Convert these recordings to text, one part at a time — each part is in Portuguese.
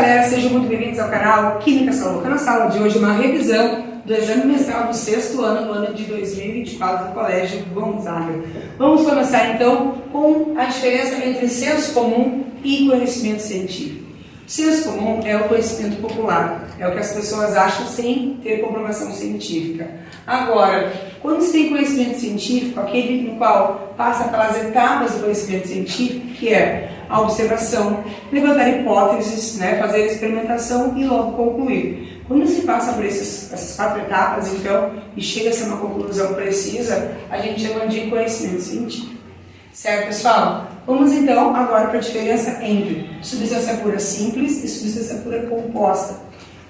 galera, sejam muito bem-vindos ao canal Química Saúde. Na sala de hoje, uma revisão do exame mestral do sexto ano, no ano de 2024 do Colégio Gonzaga. Vamos começar então com a diferença entre senso comum e conhecimento científico. Senso comum é o conhecimento popular, é o que as pessoas acham sem ter comprovação científica. Agora, quando se tem conhecimento científico, aquele no qual passa pelas etapas do conhecimento científico, que é a observação, levantar hipóteses, fazer experimentação e logo concluir. Quando se passa por essas 4 etapas, então, e chega-se a uma conclusão precisa, a gente chama de conhecimento científico. Certo, pessoal? Vamos então agora para a diferença entre substância pura simples e substância pura composta.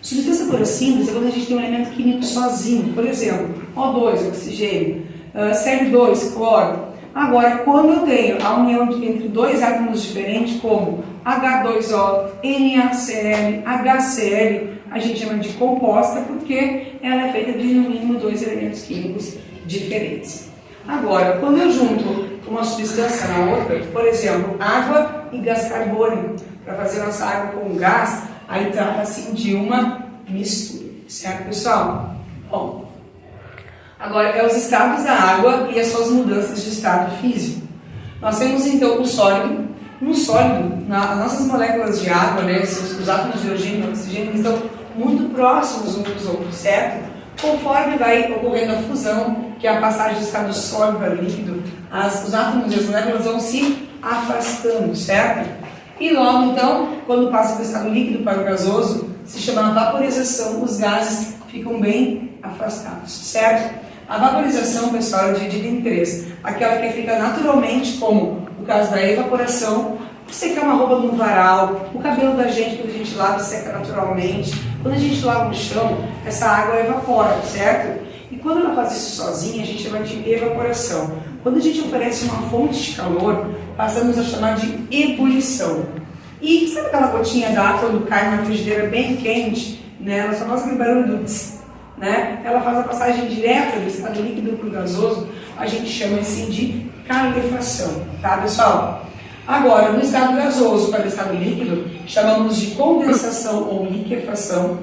Substância pura simples é quando a gente tem um elemento químico sozinho, por exemplo, O2, oxigênio, Cl2, cloro. Agora, quando eu tenho a união entre dois átomos diferentes, como H2O, NaCl, HCl, a gente chama de composta porque ela é feita de no mínimo 2 elementos químicos diferentes. Agora, quando eu junto uma substância na outra, por exemplo, água e gás carbônico, para fazer nossa água com gás, aí trata-se de uma mistura, certo, pessoal? Bom, agora é os estados da água e as suas mudanças de estado físico. Nós temos então o sólido. No sólido, as nossas moléculas de água, os átomos de hidrogênio e oxigênio estão muito próximos uns dos outros, certo? Conforme vai ocorrendo a fusão, que é a passagem de estado sólido para líquido, os átomos e as moléculas vão se afastando, certo? E logo então, quando passa do estado líquido para o gasoso, se chama vaporização, os gases ficam bem afastados, certo? A vaporização, pessoal, é dividida em 3. Aquela que é feita naturalmente, como o caso da evaporação, secar uma roupa no varal, o cabelo da gente, quando a gente lava, seca naturalmente. Quando a gente lava no chão, essa água evapora, certo? E quando ela faz isso sozinha, a gente chama de evaporação. Quando a gente oferece uma fonte de calor, passamos a chamar de ebulição. E sabe aquela gotinha d'água quando cai numa frigideira bem quente? Ela só faz aquele barulho do tss, Ela faz a passagem direta do estado líquido para o gasoso, a gente chama assim de calefação, tá, pessoal? Agora, no estado gasoso para o estado líquido, chamamos de condensação ou liquefação.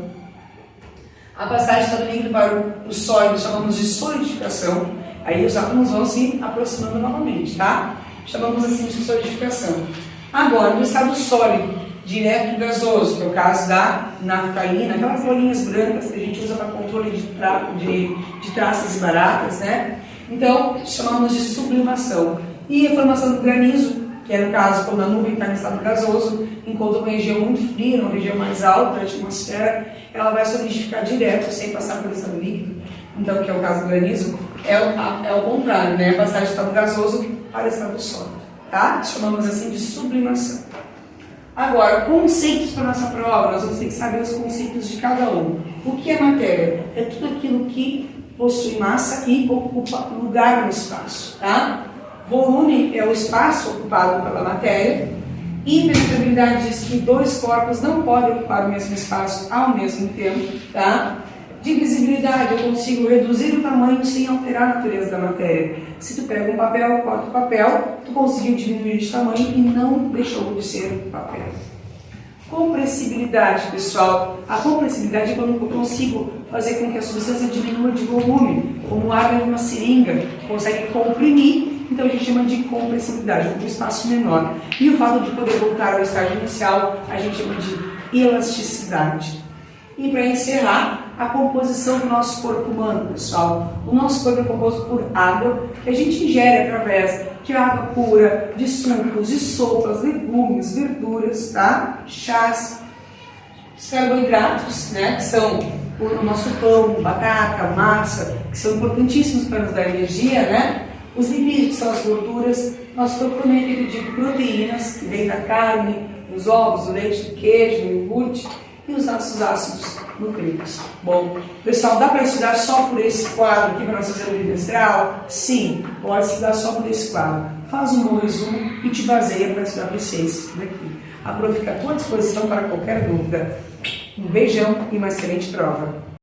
A passagem do estado líquido para o sólido chamamos de solidificação. Aí os átomos vão se aproximando novamente, tá? Chamamos assim de solidificação. Agora, no estado sólido, direto gasoso, que é o caso da naftalina, aquelas bolinhas brancas que a gente usa para controle de traças e baratas, Então, chamamos de sublimação. E a formação do granizo, que é no caso quando a nuvem está no estado gasoso, encontra uma região muito fria, uma região mais alta da atmosfera, ela vai solidificar direto, sem passar pelo estado líquido. Então, que é o caso do granizo, é o contrário, Passar do estado gasoso para o estado sólido, tá? Chamamos assim de sublimação. Agora, conceitos para a nossa prova, nós vamos ter que saber os conceitos de cada um. O que é matéria? É tudo aquilo que possui massa e ocupa lugar no espaço, tá? Volume é o espaço ocupado pela matéria. Impenetrabilidade diz que 2 corpos não podem ocupar o mesmo espaço ao mesmo tempo, tá? Divisibilidade, eu consigo reduzir o tamanho sem alterar a natureza da matéria. Se tu pega um papel, corta o papel, tu conseguiu diminuir de tamanho e não deixou de ser papel. Compressibilidade, pessoal. A compressibilidade é quando eu consigo fazer com que a substância diminua de volume, como o ar em uma seringa, consegue comprimir, então a gente chama de compressibilidade, um espaço menor. E o fato de poder voltar ao estágio inicial, a gente chama de elasticidade. E para encerrar, a composição do nosso corpo humano, pessoal. O nosso corpo é composto por água, que a gente ingere através de água pura, de sucos, de sopas, legumes, verduras, tá? Chás, os carboidratos, que são o nosso pão, batata, massa, que são importantíssimos para nos dar energia, Os lipídios, que são as gorduras. Nosso corpo também é feito de proteínas, que vem da carne, dos ovos, do leite, do queijo, do iogurte, e os nossos ácidos nucleicos. Bom, pessoal, dá para estudar só por esse quadro aqui para nós fazer o bimestral? Sim, pode estudar só por esse quadro. Faz um bom resumo e te baseia para estudar vocês daqui. A prof fica à tua disposição para qualquer dúvida. Um beijão e uma excelente prova.